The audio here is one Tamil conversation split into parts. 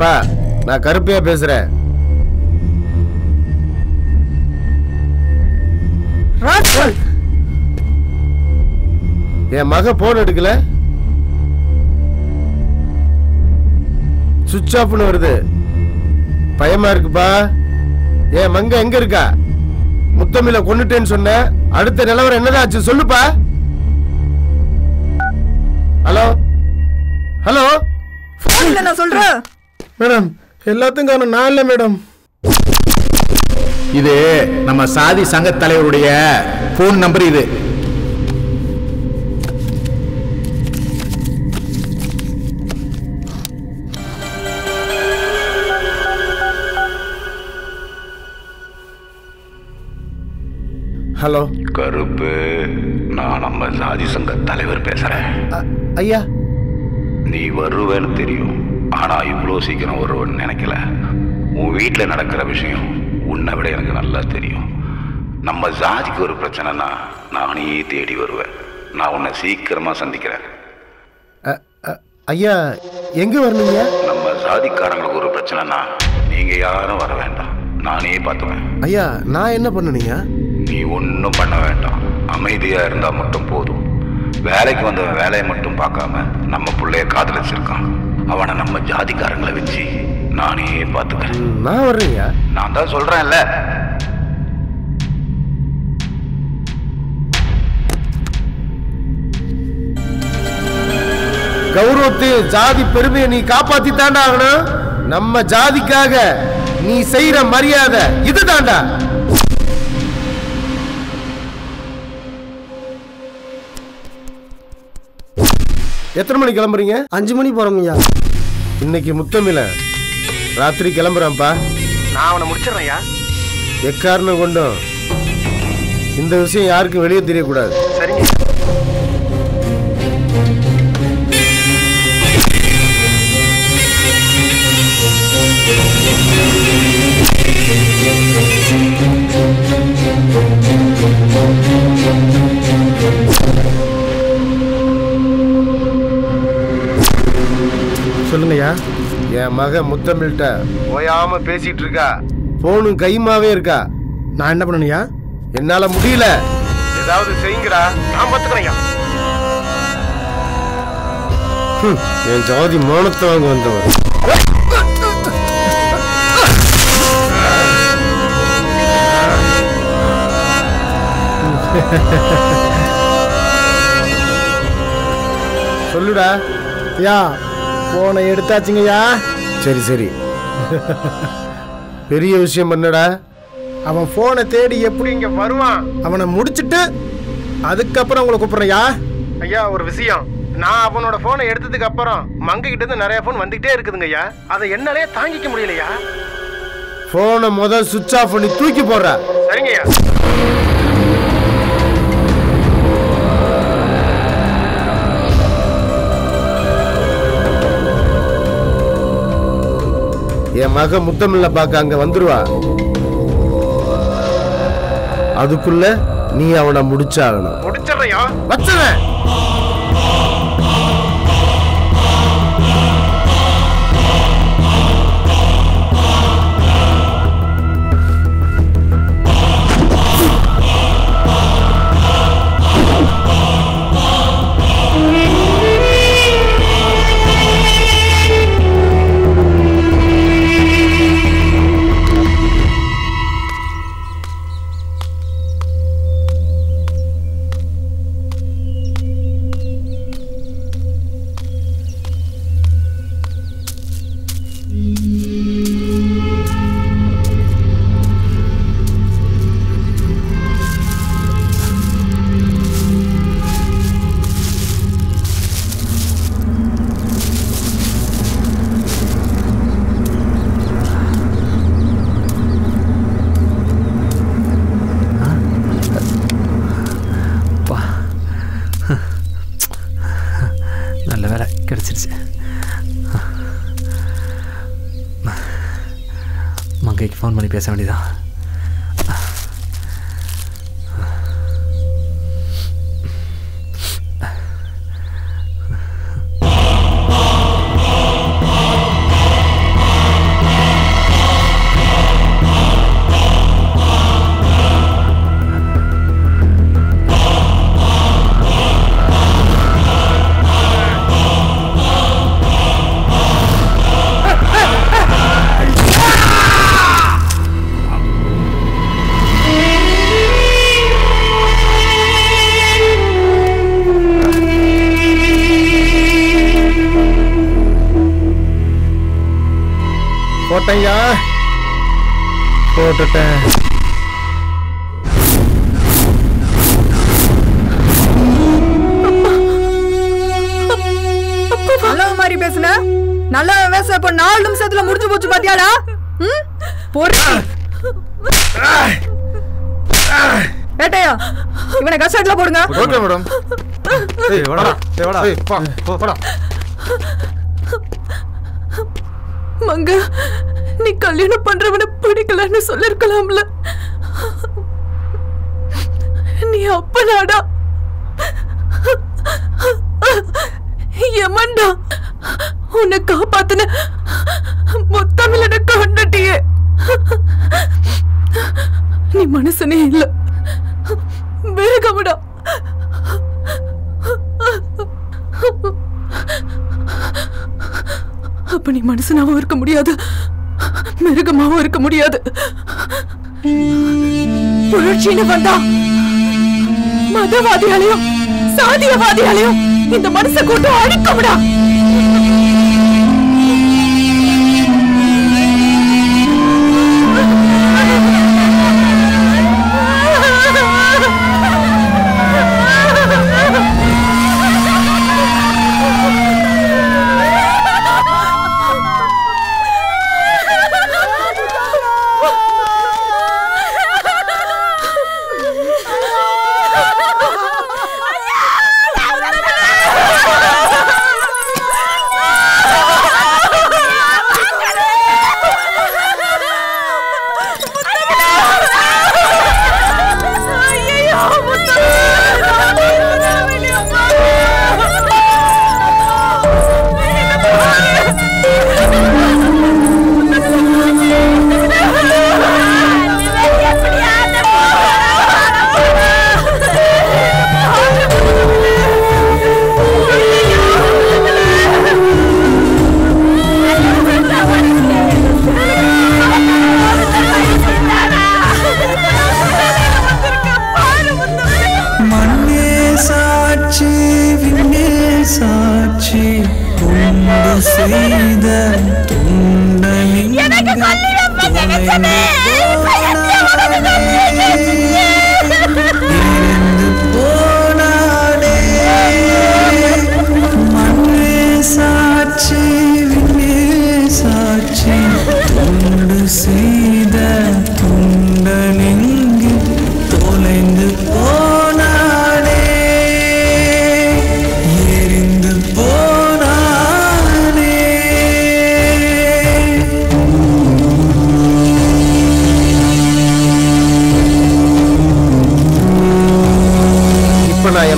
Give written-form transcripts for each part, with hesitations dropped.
பா நான் கருப்பையா பேசுறேன். என் மக போன் எடுக்கல, சுவிட்ச் ஆஃப்னு வருது. பயமா இருக்குப்பா. என் மங்க எங்க இருக்கா? முத்தமிழ கொன்னுட்டேன்னு சொன்ன. அடுத்த நிலவரம் என்னதான் ஆச்சு சொல்லுப்பா. Hello hello. நான் சொல்றேன் மேடம், எல்லாத்துக்கும் காரணம் நான் இல்ல மேடம். இது நம்ம சாதி சங்க தலைவருடைய போன் நம்பர். இது ஹலோ கருப்பு, நான் நம்ம சாதி சங்க தலைவர் பேசுறேன். ஐயா, நீ வருவேன்னு தெரியும், ஆனா இவ்வளோ சீக்கிரம் வருவேன்னு நினைக்கல. உன் வீட்டில் நடக்கிற விஷயம் உன்னை விட எனக்கு நல்லா தெரியும். நம்ம ஜாதிக்கு ஒரு பிரச்சனைனா நானே தேடி வருவேன். நான் உன்னை சீக்கிரமா சந்திக்கிறேன். ஐயா எங்க வரணுங்க? நம்ம ஜாதிக்காரங்களுக்கு ஒரு பிரச்சனைனா நீங்க யாரும் வர வேண்டாம், நானே பார்த்துவேன். ஐயா நான் என்ன பண்ணணுங்க? நீ ஒன்றும் பண்ண வேண்டாம், அமைதியா இருந்தா மட்டும் போதும். வேலைக்கு வந்தவன் வேலையை மட்டும் பார்க்காம நம்ம பிள்ளைய காதலிச்சிருக்கான். அவனை நம்ம ஜாதிக்காரங்களை வச்சு நானே பார்த்துக்கிறேன். நான் வர்றேங்க. நான் தான் சொல்றேன்ல. கௌரவத்தை ஜாதி பெருமையை நீ காப்பாத்தி தாண்டா ஆகணும். நம்ம ஜாதிக்காக நீ செய்யற மரியாதை இது தாண்டா. எத்தனை மணிக்கு கிளம்புறீங்க? 5 மணி போறோம்யா. இன்னைக்கு முத்தமிழ ராத்திரி கிளம்புறான்ப்பா. நான் அவனை முடிச்சிடறேன்யா. எக்காரணம் கொண்டும் இந்த விஷயம் யாருக்கும் வெளியே தெரியக்கூடாது. சரிங்க. சொல்லுங்கய்யா. என் மக முத்தமிழ்கிட்ட ஓயாம பேசிட்டு இருக்கா. போனும் கைமாவே இருக்கா. நான் என்ன பண்ணணும்யா? என்னால முடியல, ஏதாவது செய்யுங்கடா. நான் பார்த்துக்கிறேன்யா. என் ஜாதி மோனத்தை வாங்க வந்தவர். சொல்லுடா. யா போனை எடுத்தாச்சுங்கய்யா. சரி சரி, பெரிய விஷயம் பண்ணடா. அவன் போனை தேடி எப்படி இங்க வருவான், அவனை முடிச்சிட்டு அதுக்கப்புறம் உங்களை கூப்பிடுறையா. ஐயா ஒரு விஷயம், நான் அவனோட போனை எடுத்ததுக்கு அப்புறம் மங்க கிட்ட இருந்து நிறைய போன் வந்துகிட்டே இருக்குதுங்க ஐயா. அதை என்னாலே தாங்கிக்க முடியலையா. போனை முதல் சுவிட்ச் ஆஃப் பண்ணி தூக்கி போடுற. சரிங்க ஐயா. என் மக முத்தமில்ல பார்க்க அங்க வந்துருவா. அதுக்குள்ள நீ அவனை முடிச்சாகணும். முடிச்சிடறையா? வச்சுறேன். நல்ல வேலை கிடைச்சிருச்சு. மங்கைக்கு ஃபோன் பண்ணி பேச வேண்டியதான். போட்டுட்டேன்யா, போட்டுட்டேன். நல்ல மாதிரி பேசுன, நல்ல பேச இப்ப 4 நிமிஷத்துல முடிஞ்சு போச்சு பாத்தியாடா? ஏட்டையா, இவனை கஷ்டத்துல போடுங்க. Okay madam. ஏய் வாடா, ஏய் வாடா, ஏய் போடா. மங்க, நீ கல்யாணம் பண்றவனை பிடிக்கலன்னு சொல்லிருக்கலாம்ல. நீ அப்பனாடா, எமன்டா, உன்னை காப்பாத்தின முத்தமிழனை கொண்டுட்டியே. நீ மனுஷனே இல்ல, வேகமடா. அப்ப நீ மனுஷனாவும் இருக்க முடியாது, மிருகமாவும் இருக்க முடியாது. புரட்சின்னு வந்தா மதவாதிகளையும் சாதியவாதிகளையும் இந்த மனுஷ கூட்டம் அழிக்கும்டா.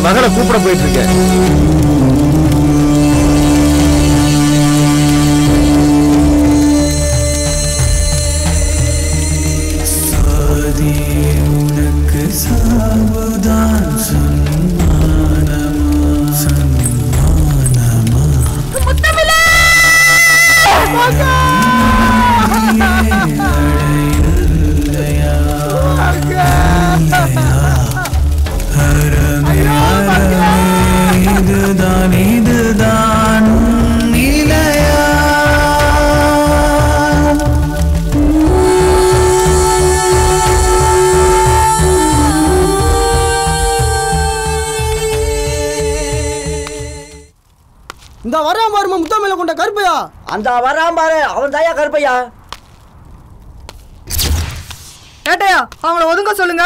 மகளை கூப்பிட போயிட்டு இருக்கேன். இந்த வரான் பாருமா முத்தமிழ கொண்ட கருப்பையா, அந்த வரான் பாரு அவன் தாயா கருப்பையா. ஏட்டையா, அவங்கள ஒதுங்க சொல்லுங்க.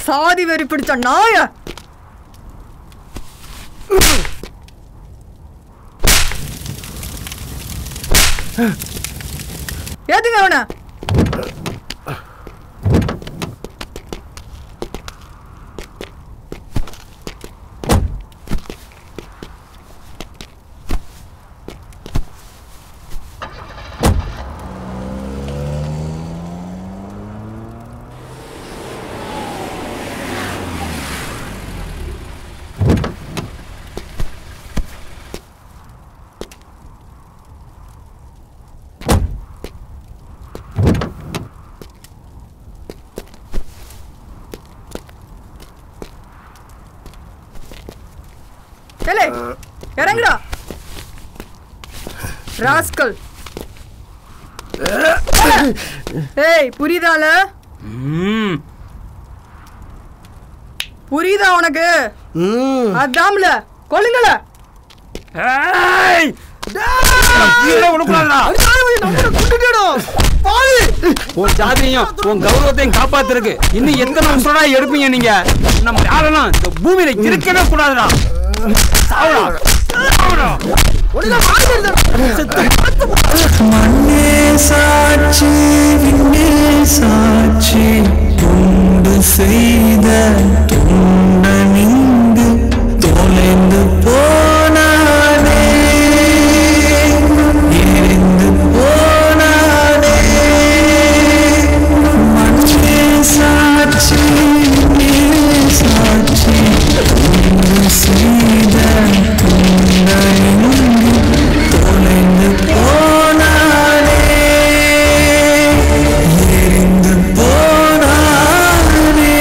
சாதி வெறி பிடிச்ச நாய. ஏத்துங்க அவன. இறங்குடா ராஸ்கல். ஏய் புரியுதால? புரியுதா உனக்கு? அதாம்ல கொல்லுங்கள. உன் ஜாதியையும் உன் கௌரவத்தையும் காப்பாத்திருக்கு இன்னும் எத்தனை வருஷம் எடுப்பீங்க நீங்க? நம்ம யாரெல்லாம் இந்த பூமியில இருக்கவே கூடாதுடா. மண்ணே சாட்சி விண்ணே சாட்சி துண்டு செய்த துண்டனிங்கு தொலைந்து போனானே எரிந்து போனானே. மண்ணே சாட்சி விண்ணே சாட்சி துண்டு செய்த துண்டனிங்கு தொலைந்து போனானே எரிந்து போனானே.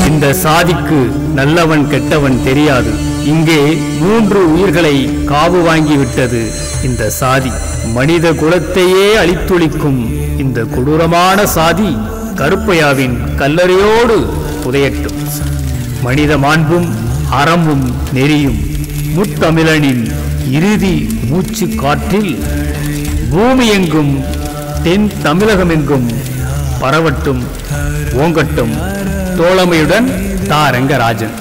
இந்த சாதிக்கு நல்லவன் கெட்டவன் தெரியாது. இங்கே 3 உயிர்களை காவு வாங்கிவிட்டது இந்த சாதி. மனித குலத்தையே அழித்தொழிக்கும் இந்த கொடூரமான சாதி கருப்பையாவின் கல்லறையோடு புதையட்டும். மனித மாண்பும் அறமும் நெறியும் முத்தமிழனின் இறுதி மூச்சு காற்றில் பூமி எங்கும் தென் தமிழகமெங்கும் பரவட்டும் ஓங்கட்டும். தோழமையுடன் தா. ரங்கராஜன்.